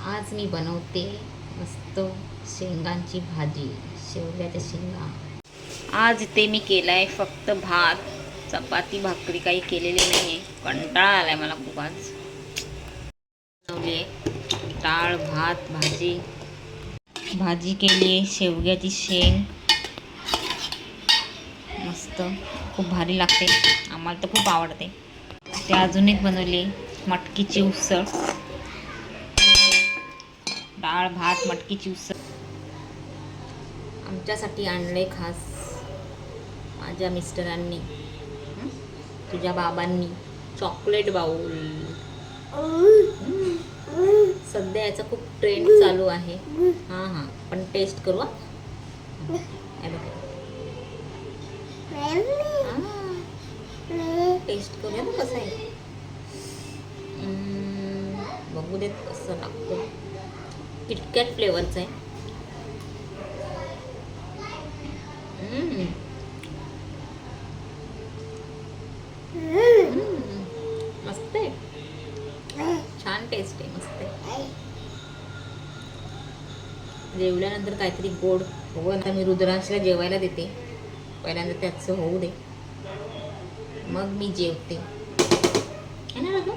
आज मी बनवते मस्त शेंगांची भाजी, शेवग्याच्या शेंगा. आज इथे मी केलाय फक्त भात, चपाती भाकरी काही केलेली नाही आहे. कंटाळा आलाय मला खूप. आज बनवली आहे डाळ भात भाजी केली आहे शेवग्याची शेंग. मस्त खूप भारी लागते, आम्हाला तर खूप आवडते. ते अजून एक बनवली मटकीची उसळ, डाळ भात मटकीची उसळ. आमच्यासाठी आणले खास माझ्या मिस्टरांनी, तुझ्या बाबांनी चॉकलेट बाउल. सध्या याचा खूप ट्रेंड चालू आहे. हां पण टेस्ट करू. टेस्ट करूया ना कसं आहे. बघू देत कसं लागतं. किटकॅट फ्लेवरचं आहे. मस्त आहे, छान टेस्ट आहे, मस्त आहे. जेवल्यानंतर काहीतरी गोड हो. आता मी रुद्रांशला जेवायला देते. पहिल्यांदा त्याचं होऊ दे, मग मी जेवते. है ना रघु?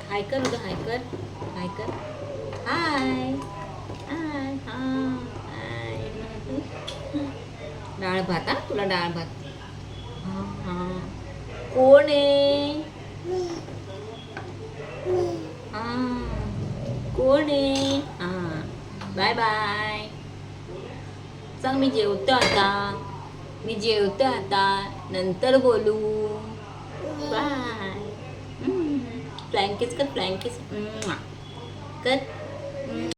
हाय कर रुद्र, हाय कर, हाय कर. हाय हाय हाय. डाळ भात. तुला डाळ भात. हां कोण आहे? कोण आहे? बाय बाय सांग. मी जेवतो आता, नंतर बोलू. बाय. फ्लँकिस कर, फ्लँकिस कर.